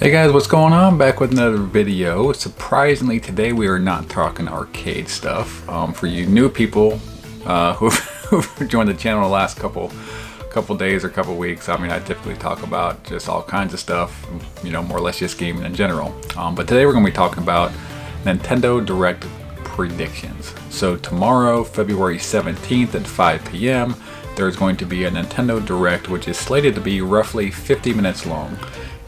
Hey guys, what's going on? Back with another video. Surprisingly, today we are not talking arcade stuff. For you new people who've joined the channel the last couple days or couple weeks, I mean, I typically talk about just all kinds of stuff, you know, more or less just gaming in general. But today we're going to be talking about Nintendo Direct predictions. So tomorrow, February 17th at 5 p.m., there's going to be a Nintendo Direct, which is slated to be roughly 50 minutes long.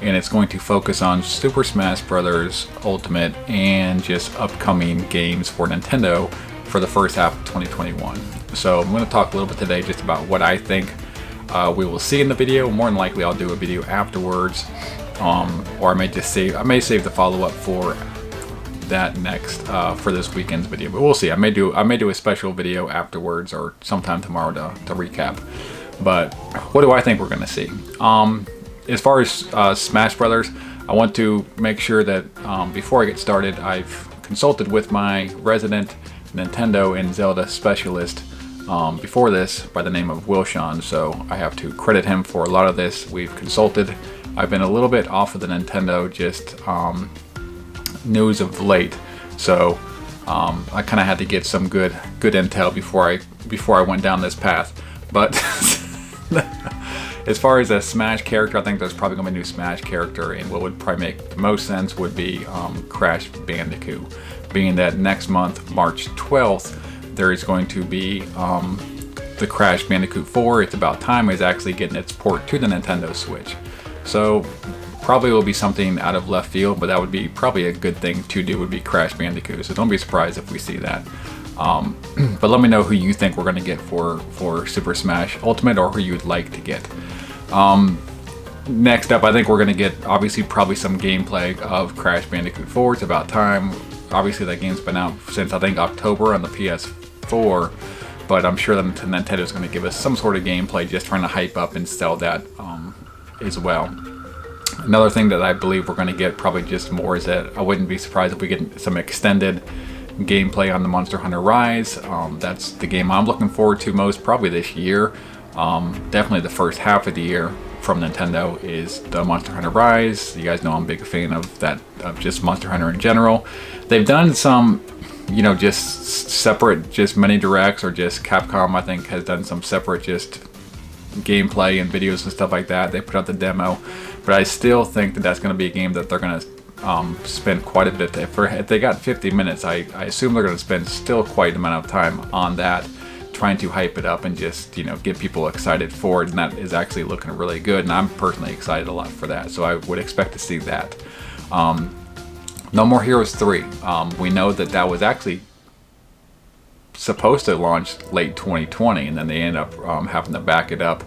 And it's going to focus on Super Smash Bros. Ultimate and just upcoming games for Nintendo for the first half of 2021. So I'm going to talk a little bit today just about what I think we will see in the video. More than likely I'll do a video afterwards, or I may save the follow-up for that next for this weekend's video, but we'll see. I may do a special video afterwards or sometime tomorrow to recap. But what do I think we're going to see? As far as Smash Brothers, I want to make sure that before I get started, I've consulted with my resident Nintendo and Zelda specialist before this by the name of Wilshon, so I have to credit him for a lot of this. We've consulted. I've been a little bit off of the Nintendo just news of late, so I kind of had to get some good intel before I went down this path. But as far as a Smash character, I think there's probably going to be a new Smash character, and what would probably make the most sense would be Crash Bandicoot. Being that next month, March 12th, there is going to be the Crash Bandicoot 4. It's about time it's actually getting its port to the Nintendo Switch. So probably will be something out of left field, but that would be probably a good thing to do, would be Crash Bandicoot. So don't be surprised if we see that. But let me know who you think we're going to get for Super Smash Ultimate, or who you'd like to get. Next up, I think we're going to get obviously probably some gameplay of Crash Bandicoot 4. It's about time. Obviously that game's been out since I think October on the PS4, but I'm sure that Nintendo's going to give us some sort of gameplay, just trying to hype up and sell that as well. Another thing that I believe we're going to get probably just more is that I wouldn't be surprised if we get some extended gameplay on the Monster Hunter Rise. That's the game I'm looking forward to most probably this year. Definitely the first half of the year from Nintendo is the Monster Hunter Rise. You guys know I'm a big fan of that, of just Monster Hunter in general. They've done some, you know, just separate just mini directs, or just Capcom I think has done some separate just gameplay and videos and stuff like that. They put out the demo, but I still think that that's going to be a game that they're going to spend quite a bit. If they got 50 minutes, I assume they're going to spend still quite an amount of time on that, trying to hype it up and just, you know, get people excited for it, and that is actually looking really good, and I'm personally excited a lot for that, so I would expect to see that. No More Heroes 3, we know that was actually supposed to launch late 2020, and then they ended up having to back it up,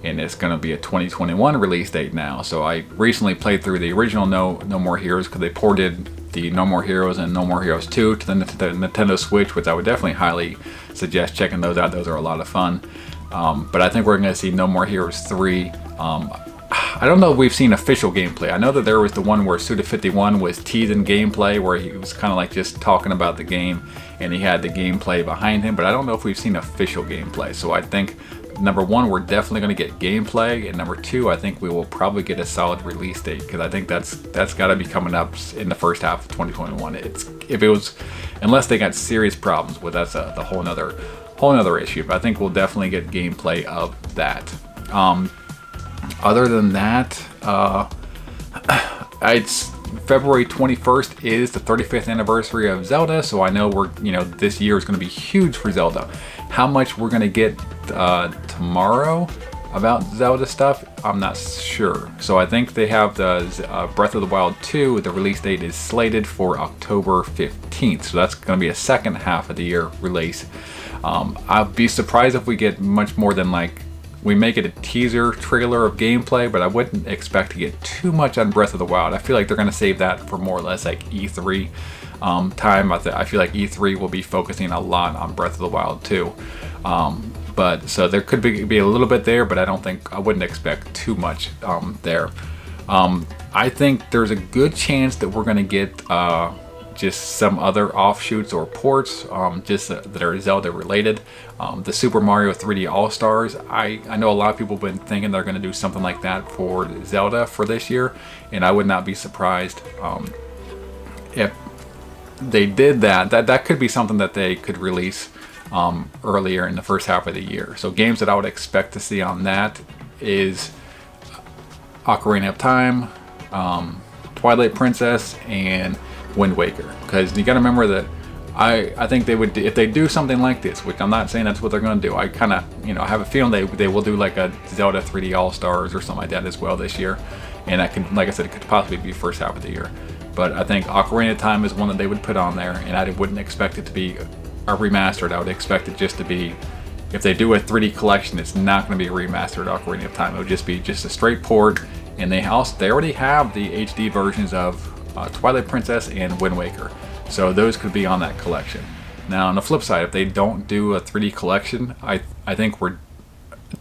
and it's going to be a 2021 release date now. So I recently played through the original No More Heroes, because they ported the No More Heroes and No More Heroes 2 to the Nintendo Switch, which I would definitely highly suggest checking those out. Those are a lot of fun. But I think we're going to see No More Heroes 3. I don't know if we've seen official gameplay. I know that there was the one where Suda51 was teasing gameplay, where he was kind of like just talking about the game, and he had the gameplay behind him, but I don't know if we've seen official gameplay. So I think, number one, we're definitely going to get gameplay, and number two, I think we will probably get a solid release date, because I think that's got to be coming up in the first half of 2021. Unless they got serious problems, well, that's the whole nother issue. But I think we'll definitely get gameplay of that. Other than that, it's February 21st is the 35th anniversary of Zelda, so I know this year is going to be huge for Zelda. How much we're going to get tomorrow about Zelda stuff, I'm not sure. So I think they have the Breath of the Wild 2, the release date is slated for October 15th, so that's going to be a second half of the year release. I'll be surprised if we get much more than, like, we make it a teaser trailer of gameplay, but I wouldn't expect to get too much on Breath of the Wild. I feel like they're going to save that for more or less like E3 time. I feel like E3 will be focusing a lot on Breath of the Wild too. But so there could be a little bit there, but I wouldn't expect too much there. I think there's a good chance that we're going to get just some other offshoots or ports just that are Zelda related. The Super Mario 3D All-Stars, I know a lot of people have been thinking they're going to do something like that for Zelda for this year, and I would not be surprised if they did that. That could be something that they could release earlier in the first half of the year. So games that I would expect to see on that is Ocarina of Time, Twilight Princess, and Wind Waker. Because you got to remember that I think they would, if they do something like this, which I'm not saying that's what they're going to do. I kind of, you know, have a feeling they will do like a Zelda 3D All-Stars or something like that as well this year. And that can, like I said, it could possibly be first half of the year. But I think Ocarina of Time is one that they would put on there, and I wouldn't expect it to be a remastered. I would expect it just to be, if they do a 3D collection, it's not going to be a remastered Ocarina of Time. It would just be just a straight port. And they already have the HD versions of Twilight Princess and Wind Waker, so those could be on that collection. Now on the flip side, if they don't do a 3D collection, I think we're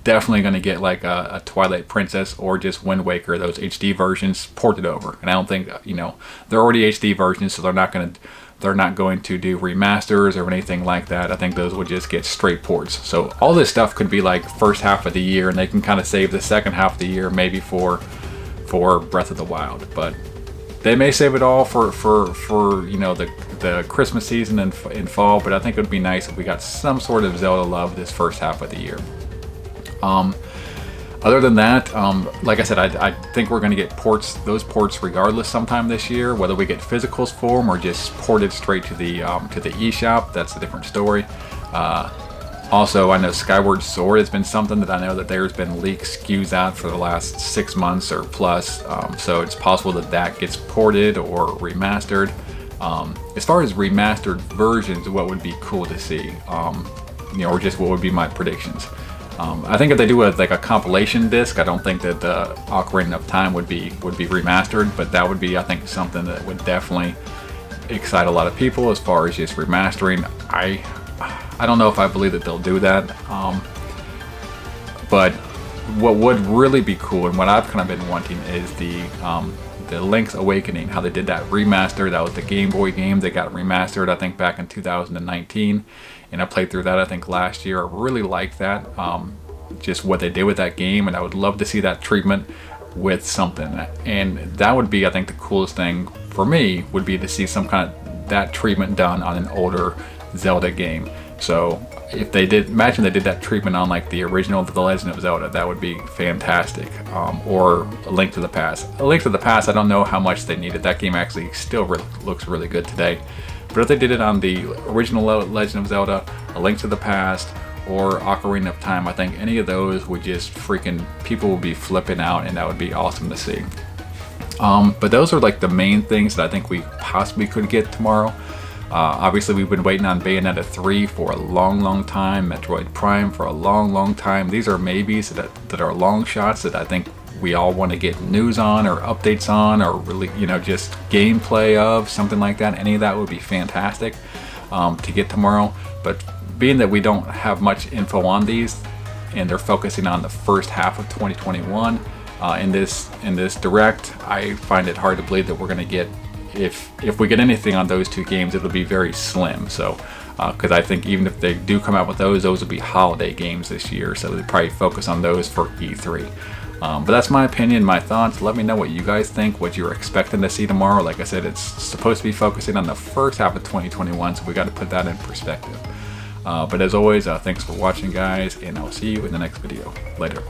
definitely going to get like a Twilight Princess or just Wind Waker, those HD versions ported over. And I don't think, you know, they're already HD versions, so they're not going to do remasters or anything like that. I think those would just get straight ports. So all this stuff could be like first half of the year, and they can kind of save the second half of the year maybe for Breath of the Wild. But they may save it all for you know, the Christmas season and fall. But I think it would be nice if we got some sort of Zelda love this first half of the year. Other than that, like I said, I think we're going to get those ports regardless sometime this year. Whether we get physicals for them or just ported straight to the eShop, that's a different story. Also, I know Skyward Sword has been something that I know that there's been leaked SKUs out for the last 6 months or plus. So it's possible that gets ported or remastered. As far as remastered versions, what would be cool to see, you know, or just what would be my predictions. I think if they do like a compilation disc, I don't think that the Ocarina of Time would be remastered, but that would be, I think, something that would definitely excite a lot of people as far as just remastering. I don't know if I believe that they'll do that, but what would really be cool and what I've kind of been wanting is the Link's Awakening, how they did that remaster. That was the Game Boy game that got remastered, I think, back in 2019. And I played through that, I think, last year. I really liked that, just what they did with that game, and I would love to see that treatment with something. And that would be, I think, the coolest thing for me would be to see some kind of that treatment done on an older Zelda game. So if they did, imagine they did that treatment on like the original The Legend of Zelda, that would be fantastic. Or A Link to the Past. A Link to the Past, I don't know how much they needed. That game actually still looks really good today. But if they did it on the original Legend of Zelda, A Link to the Past, or Ocarina of Time, I think any of those would just freaking, people would be flipping out, and that would be awesome to see. But those are like the main things that I think we possibly could get tomorrow. Obviously, we've been waiting on Bayonetta 3 for a long time, Metroid Prime for a long time. These are maybes that are long shots that I think we all want to get news on or updates on, or really, you know, just gameplay of, something like that. Any of that would be fantastic to get tomorrow. But being that we don't have much info on these, and they're focusing on the first half of 2021 in this direct, I find it hard to believe that we're going to get, if we get anything on those two games, it'll be very slim. So because I think even if they do come out with those will be holiday games this year, so they probably focus on those for E3. But that's my opinion, my thoughts. Let me know what you guys think, what you're expecting to see tomorrow. Like I said, it's supposed to be focusing on the first half of 2021, so we got to put that in perspective. But as always, thanks for watching, guys, and I'll see you in the next video. Later.